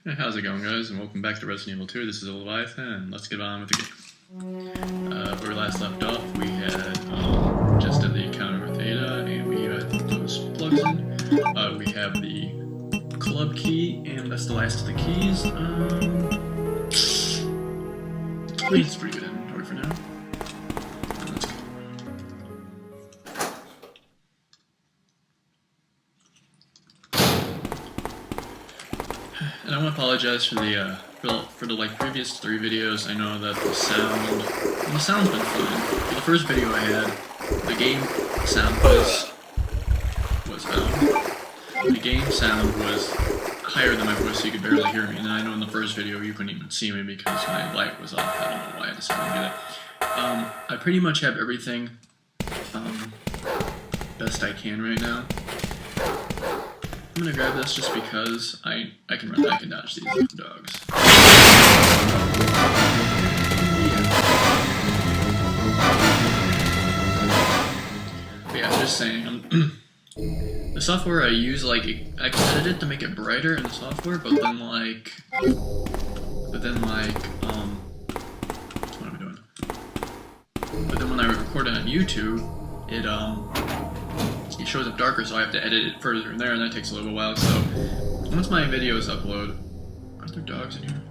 Hey, how's it going, guys? And welcome back to Resident Evil 2. This is Leviathan, and let's get on with the game. Where we last left off, we had just did the encounter with Ada, and we put those plugs in. We have the club key, and that's the last of the keys. I think it's pretty good inventory for now. Let's go. And I want to apologize for the like previous 3 videos. I know that the sound's been fine. For the first video I had, the game sound was the game sound was higher than my voice, so you could barely hear me. And I know in the first video you couldn't even see me because my light was off. I don't know why I decided to do that. I pretty much have everything best I can right now. I'm gonna grab this just because I can dodge these dogs. But yeah, just saying, the software I use, like, I can edit it to make it brighter in the software, but then what am I doing? But then when I record it on YouTube, it shows up darker, so I have to edit it further in there, and that takes a little while. So once my videos upload, are there dogs in here?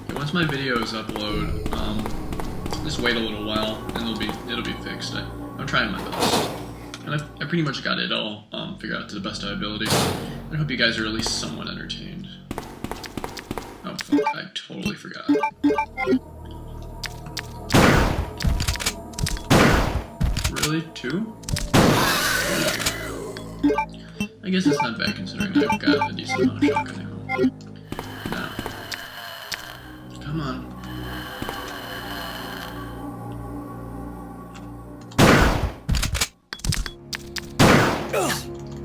Okay, once my videos upload, just wait a little while, and it'll be fixed. I'm trying my best, and I pretty much got it all figured out to the best of my ability. I hope you guys are at least somewhat entertained. Oh fuck! I totally forgot. Really? 2? I guess it's not bad considering I've got a decent amount of shotgun ammo. Now. Come on.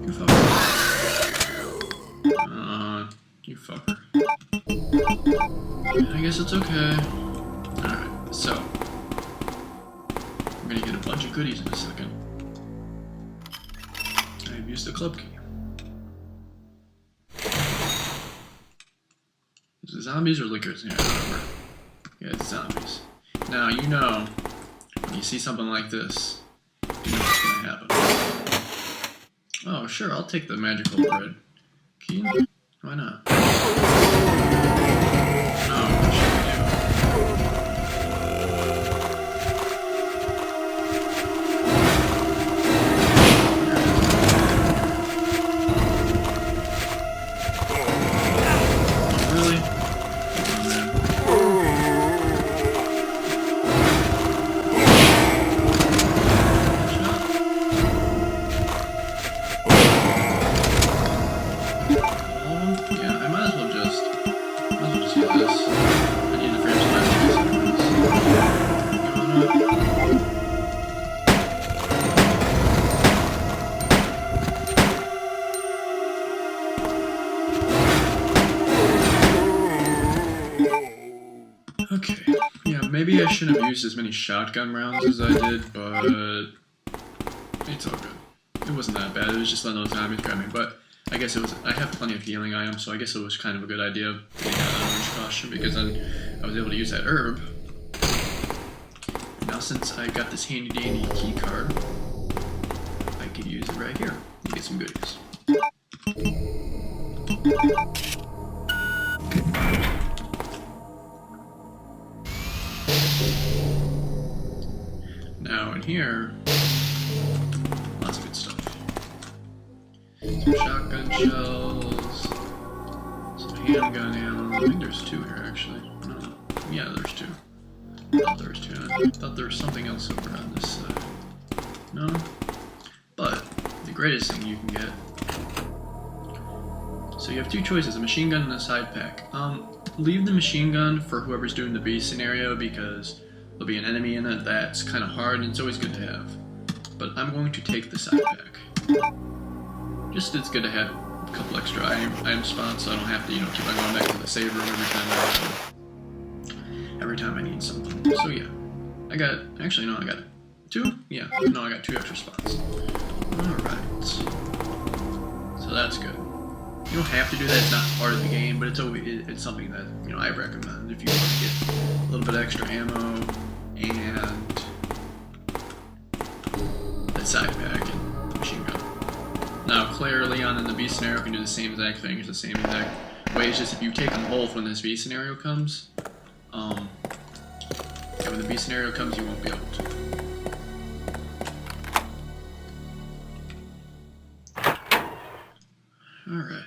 You fucker. You fucker. I guess it's okay. Alright, so. I'm gonna get a bunch of goodies in a second. I've used the club key. Is it zombies or lickers? Yeah, whatever. Yeah, it's zombies. Now, you know, when you see something like this, you know what's gonna happen. Oh, sure, I'll take the magical bread. Key? Why not? No, what should we do? Okay, yeah, maybe I shouldn't have used as many shotgun rounds as I did, but it's all good. It wasn't that bad, it was just letting those zombies grab me, but I guess it was, I have plenty of healing items, so I guess it was kind of a good idea getting out of orange caution, because then I was able to use that herb. Now since I got this handy dandy key card, I could use it right here and get some goodies. Now in here, lots of good stuff. Some shotgun shells, some handgun ammo. I think there's 2 here actually. No, yeah, there's 2. I thought there was 2. I thought there was something else over on this side. No, but the greatest thing you can get. So you have 2 choices: a machine gun and a side pack. Leave the machine gun for whoever's doing the B scenario because there'll be an enemy in it that's kind of hard and it's always good to have. But I'm going to take the side pack. Just it's good to have a couple extra item spots so I don't have to, keep on going back to the save room every time I need something. So yeah, I got, actually no, I got 2? Yeah, no, I got 2 extra spots. Alright. So that's good. You don't have to do that, it's not part of the game, but it's something that, you know, I recommend if you want to get a little bit extra ammo and that side pack and machine gun. Now, Claire, Leon, and the B scenario can do the same exact thing. It's the same exact way. It's just if you take them both when this B scenario comes, and when the B scenario comes, you won't be able to. Alrighty.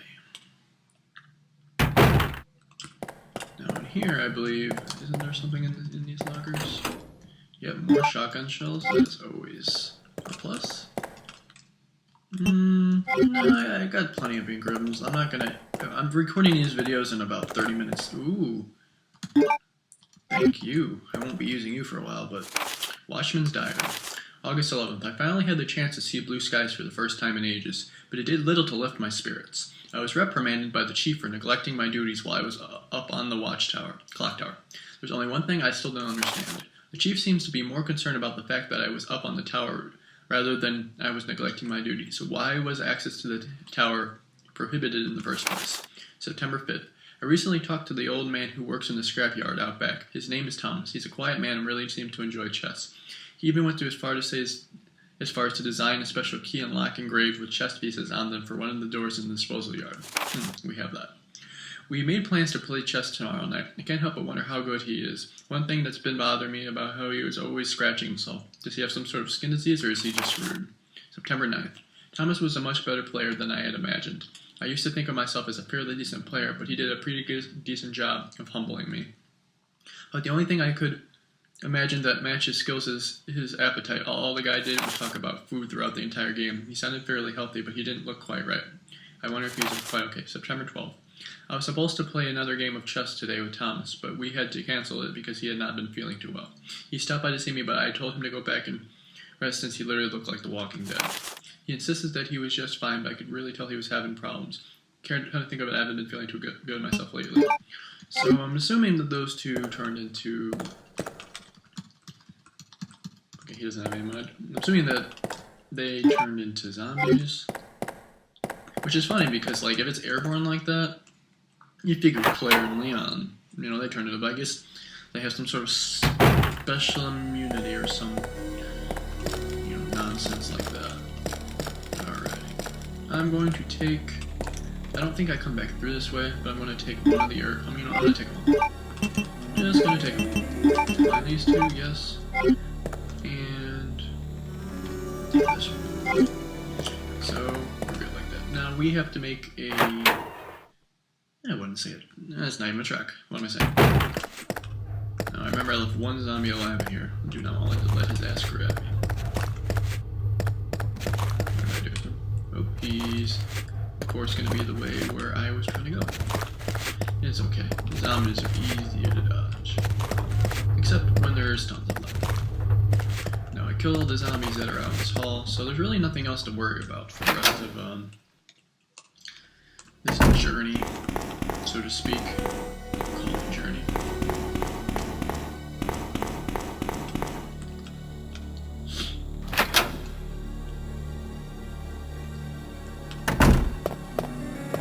Now in here, I believe, isn't there something in these lockers? Yep, more shotgun shells. That's always a plus. No, I got plenty of Ingrams. I'm recording these videos in about 30 minutes. Ooh. Thank you. I won't be using you for a while, but Watchman's Diary. August 11th. I finally had the chance to see blue skies for the first time in ages, but it did little to lift my spirits. I was reprimanded by the chief for neglecting my duties while I was up on the clock tower. There's only one thing I still don't understand. The chief seems to be more concerned about the fact that I was up on the tower rather than I was neglecting my duties. So why was access to the tower prohibited in the first place? September 5th. I recently talked to the old man who works in the scrapyard out back. His name is Thomas. He's a quiet man and really seemed to enjoy chess. He even went as far as to design a special key and lock engraved with chess pieces on them for one of the doors in the disposal yard. We have that. We made plans to play chess tomorrow night. I can't help but wonder how good he is. One thing that's been bothering me about how he was always scratching himself. Does he have some sort of skin disease or is he just rude? September 9th. Thomas was a much better player than I had imagined. I used to think of myself as a fairly decent player, but he did a pretty decent job of humbling me. But the only thing I could imagine that matched his skills is his appetite. All the guy did was talk about food throughout the entire game. He sounded fairly healthy, but he didn't look quite right. I wonder if he's quite okay. September 12th. I was supposed to play another game of chess today with Thomas, but we had to cancel it because he had not been feeling too well. He stopped by to see me, but I told him to go back and rest since he literally looked like the Walking Dead. He insisted that he was just fine, but I could really tell he was having problems. Can't think of it, I haven't been feeling too good myself lately. So I'm assuming that those two turned into... Okay, he doesn't have any mud. I'm assuming that they turned into zombies. Which is funny because, like, if it's airborne like that, you figure Claire and Leon, you know, they turned it up. I guess they have some sort of special immunity or some, you know, nonsense like that. Alrighty. I'm going to take... I don't think I come back through this way, but I'm going to take one of the I'm going to take them all. Just going to take them. Find these two, yes. And this one. So, we're good like that. Now we have to make a... I wouldn't say it. That's not even a track. What am I saying? Now, I remember I left one zombie alive in here. I do not want to let his ass grab me. What do I do? Oh, he's, of course, going to be the way where I was trying to go. It's okay. The zombies are easier to dodge. Except when there's tons of them. Now, I killed all the zombies that are out in this hall, so there's really nothing else to worry about for the rest of, this journey, so to speak. Call it journey.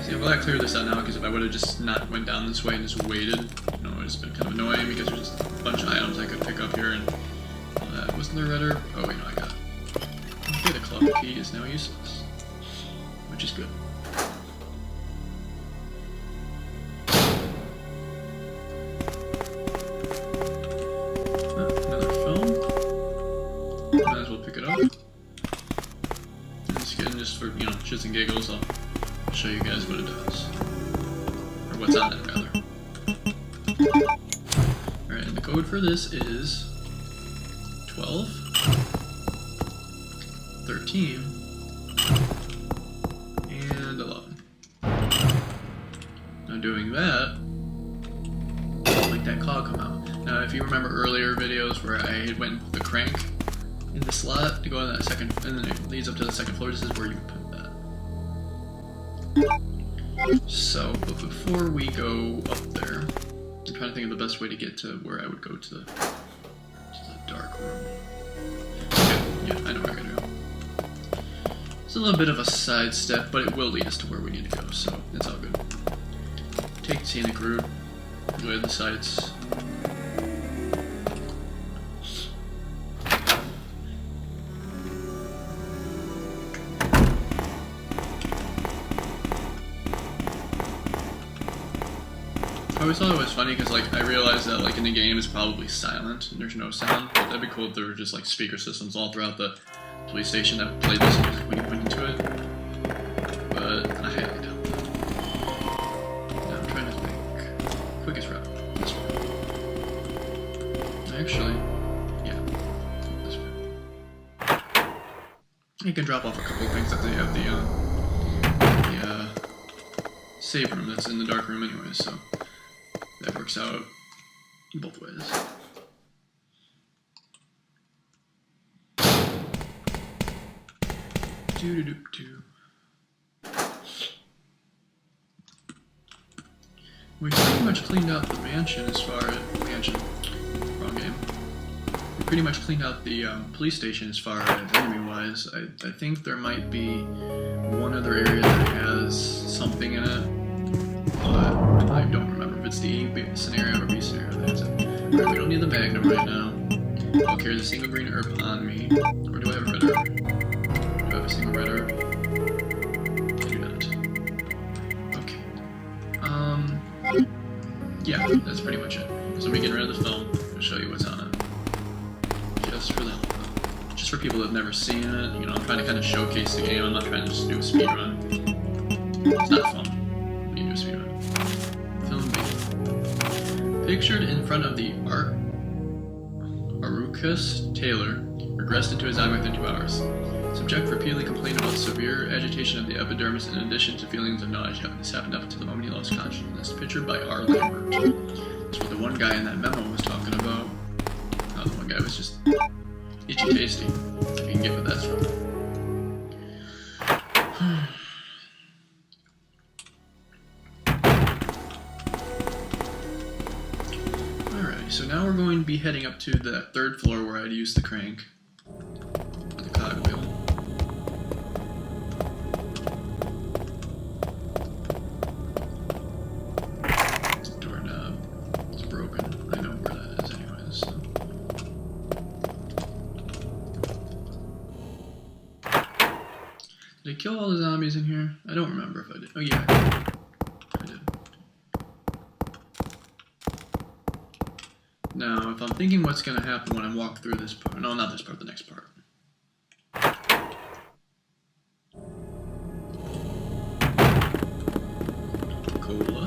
See, I'm glad I cleared this out now, because if I would have just not went down this way and just waited, you know, it would have been kind of annoying, because there's just a bunch of items I could pick up here, and all that. Wasn't there a redder? Oh, wait, no, I got it. Okay, the club key is now useless, which is good. Shits and giggles, I'll show you guys what it does. Or what's on it, rather. Alright, and the code for this is 12, 13, and 11. Now doing that, I'll make that cog come out. Now if you remember earlier videos where I went and put the crank in the slot to go on that second, and then it leads up to the second floor, this is where you put that. So, but before we go up there, I'm trying to think of the best way to get to where I would go to the dark room. Okay, yeah, I know where I gotta go. It's a little bit of a sidestep, but it will lead us to where we need to go, so it's all good. Take the scenic route, enjoy the sights. I always thought it was funny because, like, I realized that, like, in the game it's probably silent and there's no sound, but that'd be cool if there were just, like, speaker systems all throughout the police station that played this music when you went into it. But I highly doubt that. Now I'm trying to think. Quickest route. This way. Actually, yeah. This way. You can drop off a couple of things that they have the save room that's in the dark room anyway, so that works out both ways. Do-do-do-do. We pretty much cleaned out the mansion as far as... Wrong game. We pretty much cleaned out the police station as far as enemy-wise. I think there might be one other area that has something in it, but I don't remember if it's the A scenario or B scenario that has it. Alright, we don't need the Magnum right now. I'll carry the single green herb on me. Or do I have a red herb? Do I have a single red herb? I do not. Okay. Yeah, that's pretty much it. So we get rid of the film. I'll show you what's on it. Just for them. Just for people that have never seen it. You know, I'm trying to kind of showcase the game. I'm not trying to just do a speed run. It's not fun. You do a speed run. Film B. Pictured in front of the Arucus Taylor regressed into his eye within 2 hours. Subject repeatedly complained about severe agitation of the epidermis in addition to feelings of nausea. This happened up to the moment he lost consciousness. Pictured by R. Lambert. That's what the one guy in that memo was talking about. Oh, the one guy was just itchy tasty. If you can get what that's from. Alright, so now we're going to be heading up to the 3rd floor where I'd use the crank. The cogwheel. Doorknob. It's broken. I know where that is anyways, so. Did I kill all the zombies in here? I don't remember if I did. Oh yeah, I did. Now, if I'm thinking what's going to happen when I walk through this part... No, not this part, the next part. Cola.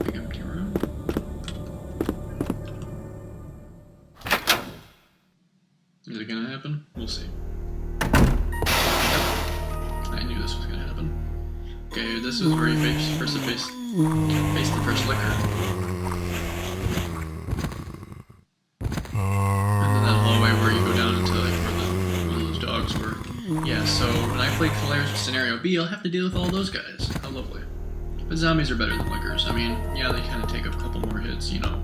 Big empty room. Is it going to happen? We'll see. I knew this was going to happen. Okay, this is where you face the first liquor. Yeah, so when I played Polaris with Scenario B, I'll have to deal with all those guys. How lovely. But zombies are better than lickers. I mean, yeah, they kind of take a couple more hits, you know.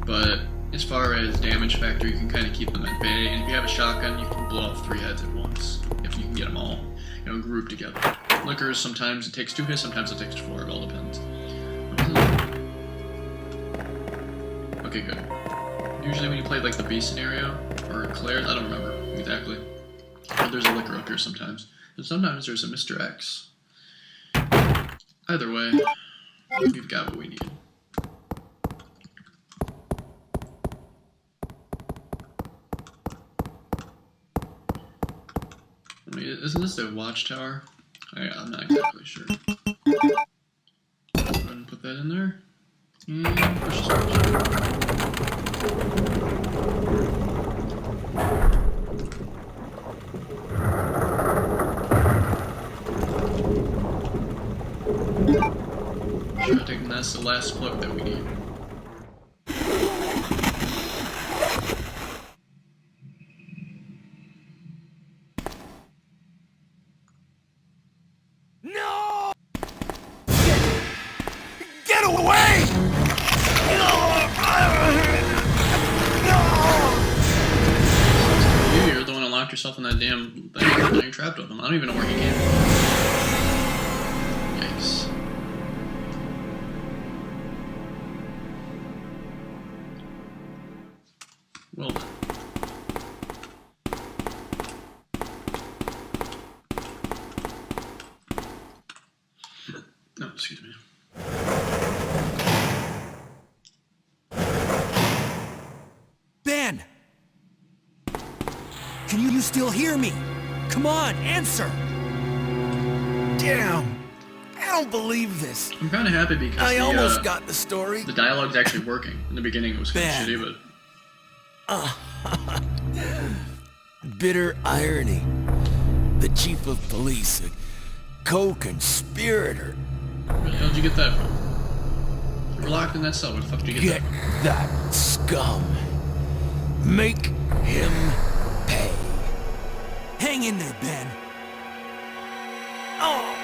But as far as damage factor, you can kind of keep them at bay. And if you have a shotgun, you can blow off 3 heads at once. If you can get them all, you know, grouped together. Lickers, sometimes it takes 2 hits, sometimes it takes 4. It all depends. Okay, good. Usually when you play like the B scenario, or Claire's, I don't remember exactly. But there's a liquor up here sometimes. And sometimes there's a Mr. X. Either way, we've got what we need. Wait, isn't this a watchtower? I'm not exactly sure. Go ahead and put that in there. And push the I think that's the last plug that we need. No! Get away! No! You're the one that locked yourself in that damn thing, now you're trapped with him. I don't even know where he came from. Yikes. Well done. No, excuse me. Ben! Can you still hear me? Come on, answer! Damn! I don't believe this. I'm kind of happy because I almost got the story. the dialogue's actually working. In the beginning it was kind of Ben. shitty, but... Bitter irony. The chief of police, a co-conspirator. Where the hell did you get that from? You were locked in that cell. Where the fuck did you get Get that that scum. Make him pay. Hang in there, Ben. Oh,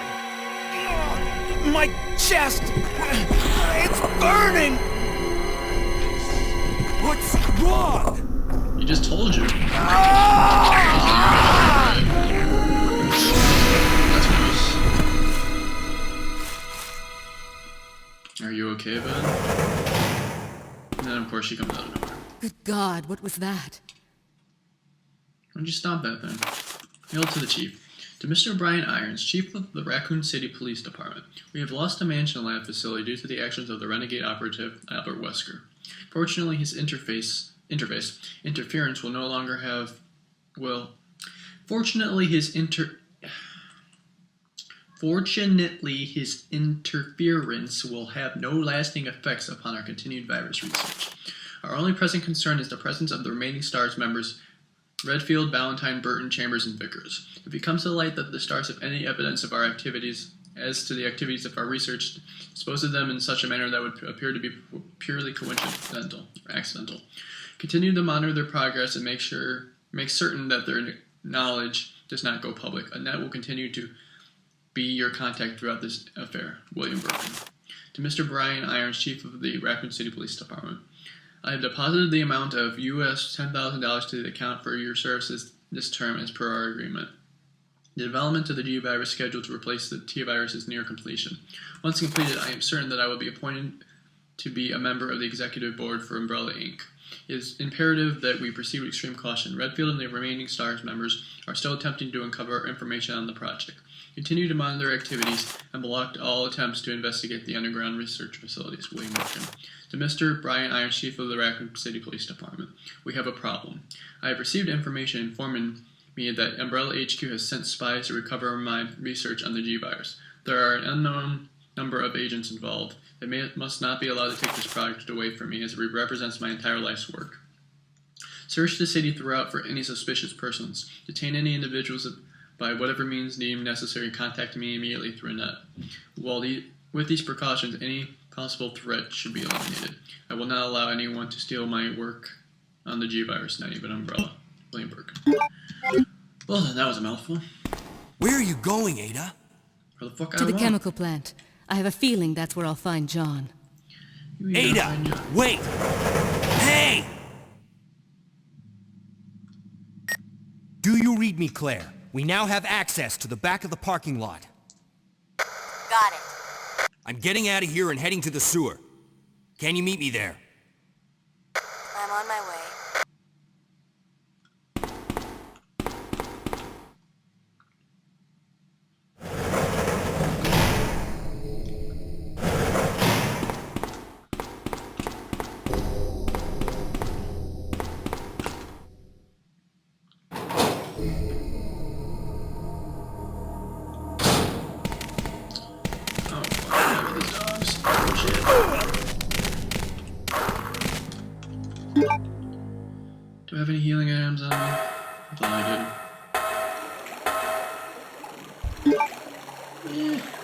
my chest! It's burning! What's wrong? from? You just told you. That's gross. Are you okay, Ben? And then, of course, she comes out of nowhere. Good God, what was that? Why don't you stop that then? Hail to the chief. To Mr. Brian Irons, chief of the Raccoon City Police Department. We have lost a mansion lab facility due to the actions of the renegade operative Albert Wesker. Fortunately, his interference will no longer have... Well, fortunately, his interference will have no lasting effects upon our continued virus research. Our only present concern is the presence of the remaining STARS members Redfield, Ballantyne, Burton, Chambers, and Vickers. If it comes to light that the STARS have any evidence of our activities as to the activities of our research, dispose of them in such a manner that would appear to be purely coincidental or accidental. Continue to monitor their progress and make certain that their knowledge does not go public. Annette will continue to be your contact throughout this affair. William Burton. To Mr. Brian Irons, Chief of the Raccoon City Police Department. I have deposited the amount of US $10,000 to the account for your services this term as per our agreement. The development of the G virus scheduled to replace the T virus is near completion. Once completed, I am certain that I will be appointed to be a member of the executive board for Umbrella Inc. It is imperative that we proceed with extreme caution. Redfield and the remaining STARS members are still attempting to uncover information on the project. Continue to monitor activities and block all attempts to investigate the underground research facilities. William Morgan. To Mr. Brian Irons, Chief of the Raccoon City Police Department. We have a problem. I have received information informing me that Umbrella HQ has sent spies to recover my research on the G virus. There are an unknown number of agents involved. They must not be allowed to take this project away from me, as it represents my entire life's work. Search the city throughout for any suspicious persons. Detain any individuals by whatever means deemed necessary, and contact me immediately through Annette. With these precautions, any possible threat should be eliminated. I will not allow anyone to steal my work on the G virus, not even Umbrella. William Burke. Well, then, that was a mouthful. Where are you going, Ada? Where the fuck To I the want? chemical plant. I have a feeling that's where I'll find John. You ain't gonna find Ada, John. wait! Hey! Do you read me, Claire? We now have access to the back of the parking lot. Got it. I'm getting out of here and heading to the sewer. Can you meet me there? I'm on my way. Oh, fuck. These dogs. Shit. Do I have any healing items on me? I thought I did.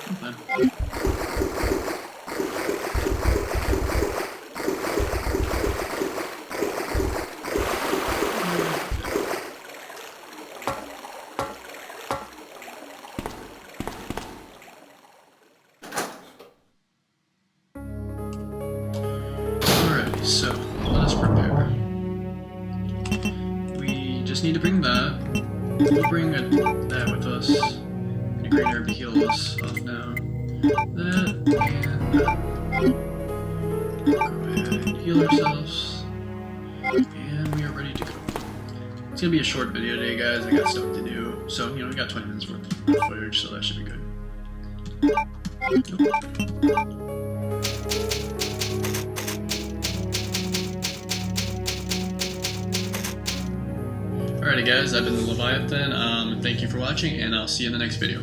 I'm fine. Alrighty, so let us prepare. We just need to bring that. we'll bring that with us. The Great Herb to heal us off now. That and that. Go ahead and heal ourselves. And we are ready to go. It's gonna be a short video today, guys. I got stuff to do. So, we got 20 minutes worth of footage, so that should be good. Alrighty guys, I've been the Leviathan. Thank you for watching, and I'll see you in the next video.